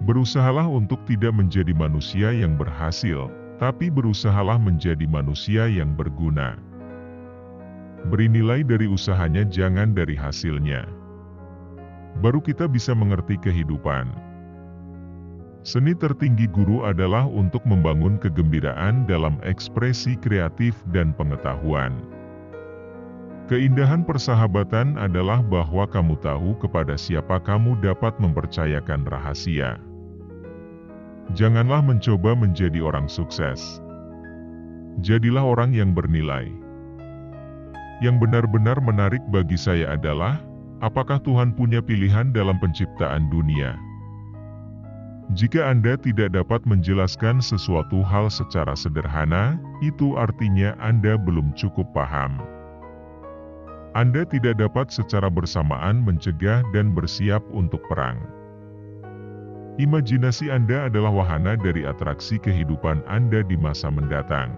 Berusahalah untuk tidak menjadi manusia yang berhasil, tapi berusahalah menjadi manusia yang berguna. Beri nilai dari usahanya, jangan dari hasilnya. Baru kita bisa mengerti kehidupan. Seni tertinggi guru adalah untuk membangun kegembiraan dalam ekspresi kreatif dan pengetahuan. Keindahan persahabatan adalah bahwa kamu tahu kepada siapa kamu dapat mempercayakan rahasia. Janganlah mencoba menjadi orang sukses. Jadilah orang yang bernilai. Yang benar-benar menarik bagi saya adalah, apakah Tuhan punya pilihan dalam penciptaan dunia? Jika Anda tidak dapat menjelaskan sesuatu hal secara sederhana, itu artinya Anda belum cukup paham. Anda tidak dapat secara bersamaan mencegah dan bersiap untuk perang. Imajinasi Anda adalah wahana dari atraksi kehidupan Anda di masa mendatang.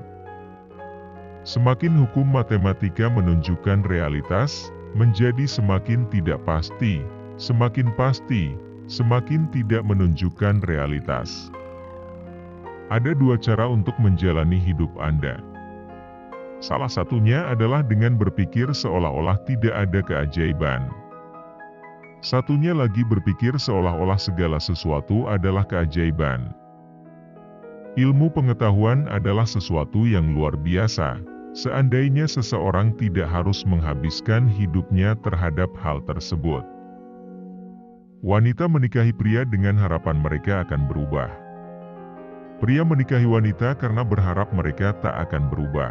Semakin hukum matematika menunjukkan realitas, menjadi semakin tidak pasti, semakin pasti, semakin tidak menunjukkan realitas. Ada dua cara untuk menjalani hidup Anda. Salah satunya adalah dengan berpikir seolah-olah tidak ada keajaiban. Satunya lagi berpikir seolah-olah segala sesuatu adalah keajaiban. Ilmu pengetahuan adalah sesuatu yang luar biasa, seandainya seseorang tidak harus menghabiskan hidupnya terhadap hal tersebut. Wanita menikahi pria dengan harapan mereka akan berubah. Pria menikahi wanita karena berharap mereka tak akan berubah.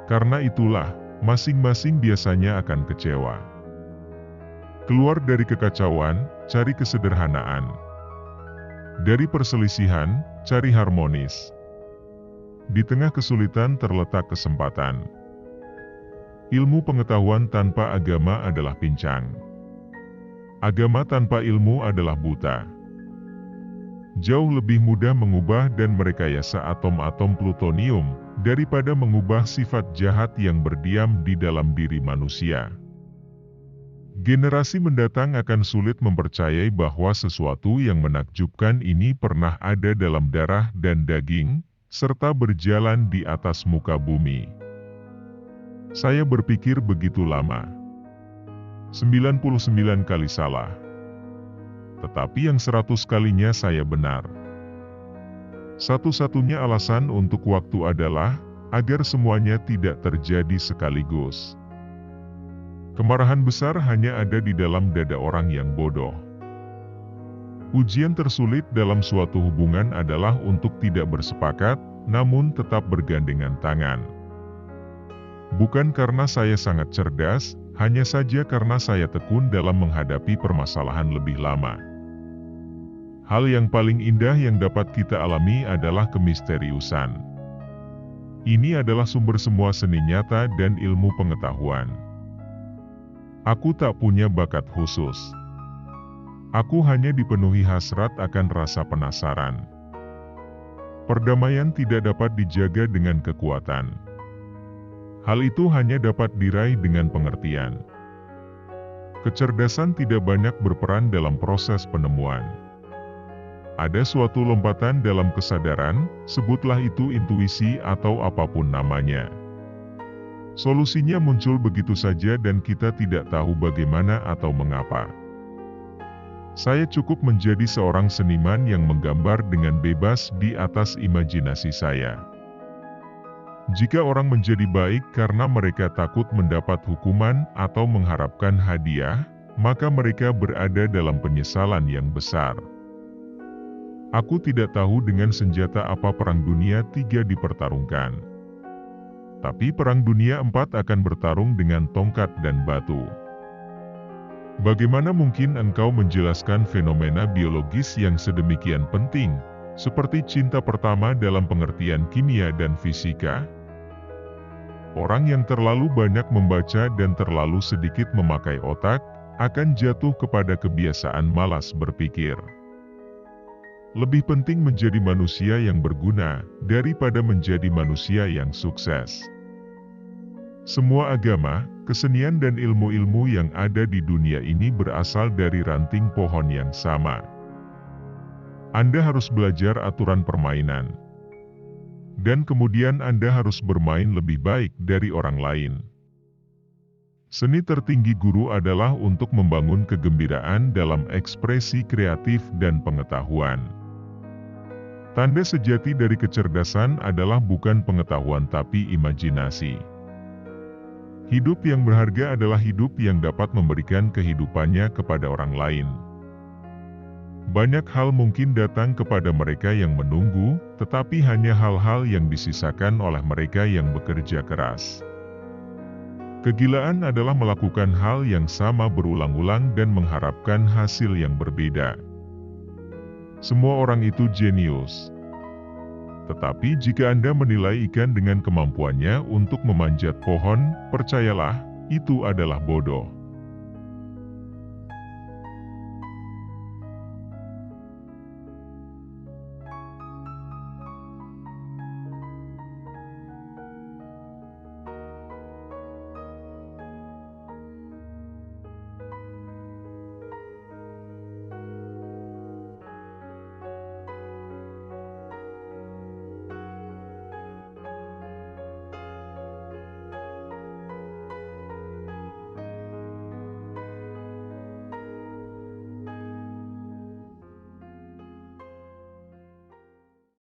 Karena itulah, masing-masing biasanya akan kecewa. Keluar dari kekacauan, cari kesederhanaan. Dari perselisihan, cari harmonis. Di tengah kesulitan terletak kesempatan. Ilmu pengetahuan tanpa agama adalah pincang. Agama tanpa ilmu adalah buta. Jauh lebih mudah mengubah dan merekayasa atom-atom plutonium, daripada mengubah sifat jahat yang berdiam di dalam diri manusia. Generasi mendatang akan sulit mempercayai bahwa sesuatu yang menakjubkan ini pernah ada dalam darah dan daging, serta berjalan di atas muka bumi. Saya berpikir begitu lama. 99 kali salah. Tetapi yang 100 kalinya saya benar. Satu-satunya alasan untuk waktu adalah, agar semuanya tidak terjadi sekaligus. Kemarahan besar hanya ada di dalam dada orang yang bodoh. Ujian tersulit dalam suatu hubungan adalah untuk tidak bersepakat, namun tetap bergandengan tangan. Bukan karena saya sangat cerdas, hanya saja karena saya tekun dalam menghadapi permasalahan lebih lama. Hal yang paling indah yang dapat kita alami adalah kemisteriusan. Ini adalah sumber semua seni nyata dan ilmu pengetahuan. Aku tak punya bakat khusus. Aku hanya dipenuhi hasrat akan rasa penasaran. Perdamaian tidak dapat dijaga dengan kekuatan. Hal itu hanya dapat diraih dengan pengertian. Kecerdasan tidak banyak berperan dalam proses penemuan. Ada suatu lompatan dalam kesadaran, sebutlah itu intuisi atau apapun namanya. Solusinya muncul begitu saja dan kita tidak tahu bagaimana atau mengapa. Saya cukup menjadi seorang seniman yang menggambar dengan bebas di atas imajinasi saya. Jika orang menjadi baik karena mereka takut mendapat hukuman atau mengharapkan hadiah, maka mereka berada dalam penyesalan yang besar. Aku tidak tahu dengan senjata apa Perang Dunia III dipertarungkan. Tapi Perang Dunia IV akan bertarung dengan tongkat dan batu. Bagaimana mungkin engkau menjelaskan fenomena biologis yang sedemikian penting, seperti cinta pertama dalam pengertian kimia dan fisika? Orang yang terlalu banyak membaca dan terlalu sedikit memakai otak, akan jatuh kepada kebiasaan malas berpikir. Lebih penting menjadi manusia yang berguna, daripada menjadi manusia yang sukses. Semua agama, kesenian dan ilmu-ilmu yang ada di dunia ini berasal dari ranting pohon yang sama. Anda harus belajar aturan permainan. Dan kemudian Anda harus bermain lebih baik dari orang lain. Seni tertinggi guru adalah untuk membangun kegembiraan dalam ekspresi kreatif dan pengetahuan. Tanda sejati dari kecerdasan adalah bukan pengetahuan tapi imajinasi. Hidup yang berharga adalah hidup yang dapat memberikan kehidupannya kepada orang lain. Banyak hal mungkin datang kepada mereka yang menunggu, tetapi hanya hal-hal yang disisakan oleh mereka yang bekerja keras. Kegilaan adalah melakukan hal yang sama berulang-ulang dan mengharapkan hasil yang berbeda. Semua orang itu jenius. Tetapi jika Anda menilai ikan dengan kemampuannya untuk memanjat pohon, percayalah, itu adalah bodoh.